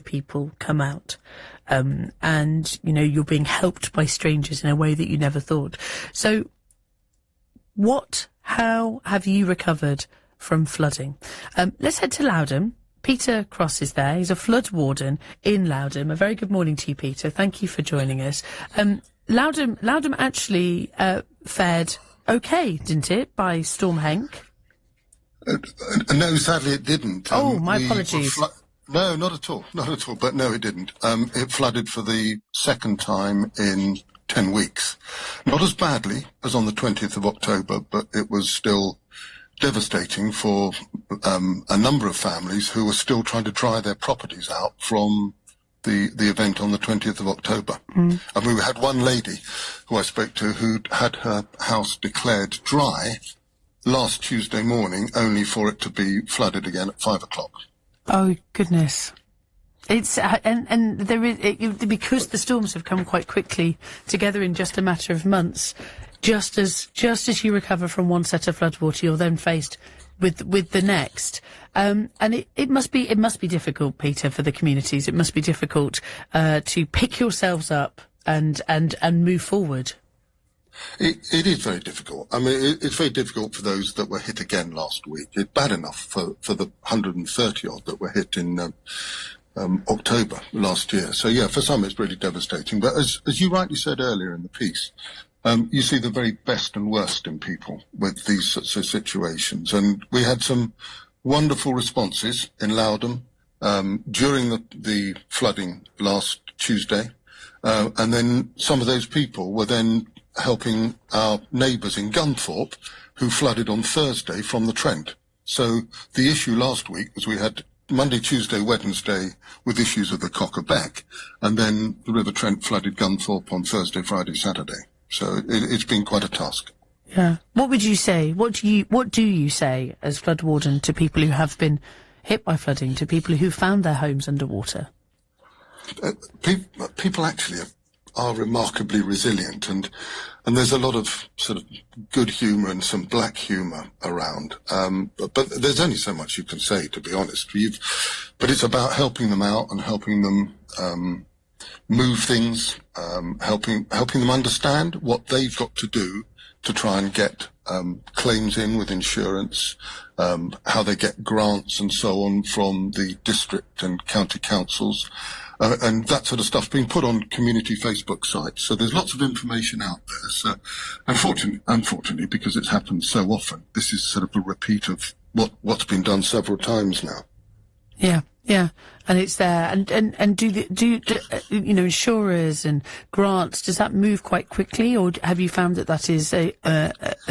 people come out. And, you know, you're being helped by strangers in a way that you never thought. So how have you recovered from flooding? Let's head to Nottm. Peter Cross is there. He's a flood warden in Nottm. A very good morning to you, Peter. Thank you for joining us. Nottm actually fared okay, didn't it, by Storm Henk? No, sadly it didn't. My apologies. No, not at all. Not at all. But no, it didn't. It flooded for the second time in 10 weeks. Not as badly as on the 20th of October, but it was still devastating for a number of families who were still trying to dry their properties out from the event on the 20th of October. And we had one lady who I spoke to who'd had her house declared dry last Tuesday morning, only for it to be flooded again at 5 o'clock. Oh, goodness. It's and there is because the storms have come quite quickly together in just a matter of months. Just as you recover from one set of floodwater, you're then faced with the next. And it must be difficult, Peter, for the communities. It must be difficult to pick yourselves up and move forward. It is very difficult. I mean, it's very difficult for those that were hit again last week. It's bad enough for the 130 odd that were hit in October last year. So yeah, for some it's really devastating. But as you rightly said earlier in the piece, you see the very best and worst in people with these sorts of situations. And we had some wonderful responses in Nottm during the flooding last Tuesday. And then some of those people were then helping our neighbours in Gunthorpe who flooded on Thursday from the Trent. So the issue last week was we had Monday, Tuesday, Wednesday with issues of the Cocker Beck, and then the River Trent flooded Gunthorpe on Thursday, Friday, Saturday. So it's been quite a task. Yeah. What would you say? What do you say as flood warden to people who have been hit by flooding, to people who found their homes underwater? People actually are remarkably resilient, and there's a lot of sort of good humour and some black humour around. But there's only so much you can say, to be honest. But it's about helping them out and helping them move things, helping them understand what they've got to do to try and get claims in with insurance, how they get grants and so on from the district and county councils, and that sort of stuff being put on community Facebook sites. So there's lots of information out there. So unfortunately, because it's happened so often, this is sort of a repeat of what's been done several times now. Yeah. Yeah, and it's there. And do you know, insurers and grants, does that move quite quickly, or have you found that is a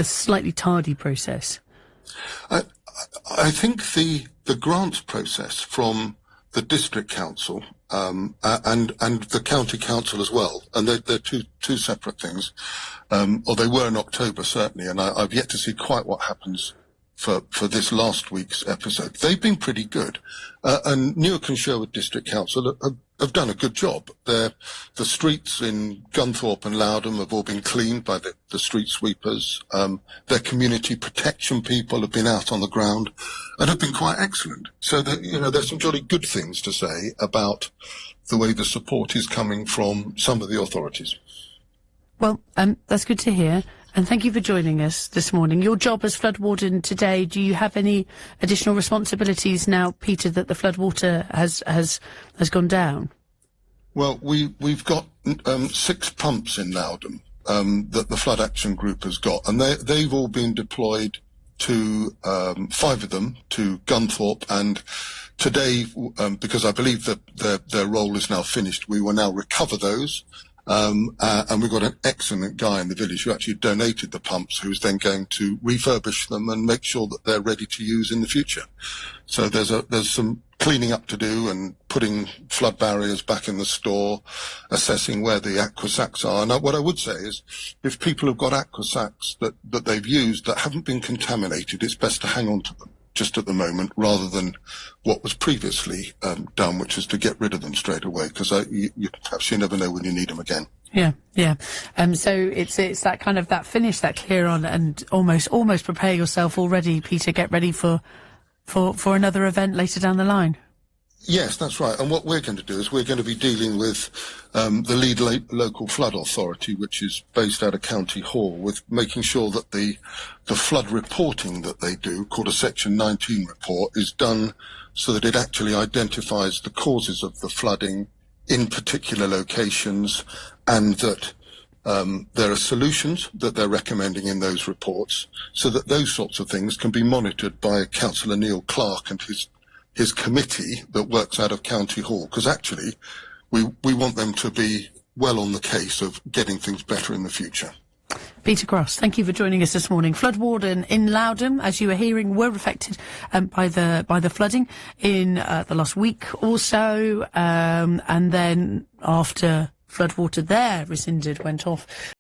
slightly tardy process? I think the grants process from the district council and the county council as well, and they're two separate things, or they were in October certainly, and I've yet to see quite what happens for this last week's episode. They've been pretty good. And Newark and Sherwood District Council have done a good job. The streets in Gunthorpe and Nottm have all been cleaned by the street sweepers. Their community protection people have been out on the ground and have been quite excellent. So there's some jolly good things to say about the way the support is coming from some of the authorities. Well, that's good to hear. And thank you for joining us this morning. Your job as flood warden today, do you have any additional responsibilities now, Peter, that the floodwater has gone down? Well, we've got 6 pumps in Nottm that the Flood Action Group has got, and they've all been deployed to 5 of them to Gunthorpe, and today, because I believe that their role is now finished, we will now recover those. And we've got an excellent guy in the village who actually donated the pumps, who's then going to refurbish them and make sure that they're ready to use in the future. So there's some cleaning up to do and putting flood barriers back in the store, assessing where the aqua sacs are. And what I would say is, if people have got aqua sacs that they've used that haven't been contaminated, it's best to hang on to them just at the moment, rather than what was previously done, which is to get rid of them straight away, because you perhaps you never know when you need them again. Yeah. So it's that kind of that finish, that clear on, and almost prepare yourself already, Peter. Get ready for another event later down the line. Yes, that's right. And what we're going to do is we're going to be dealing with the lead local flood authority, which is based out of County Hall, with making sure that the flood reporting that they do, called a Section 19 report, is done so that it actually identifies the causes of the flooding in particular locations, and that there are solutions that they're recommending in those reports, so that those sorts of things can be monitored by Councillor Neil Clark and his committee that works out of County Hall, because actually we want them to be well on the case of getting things better in the future. Peter Cross, thank you for joining us this morning. Flood warden in Nottm, as you were hearing, were affected by the flooding in the last week or so, and then after floodwater there rescinded, went off.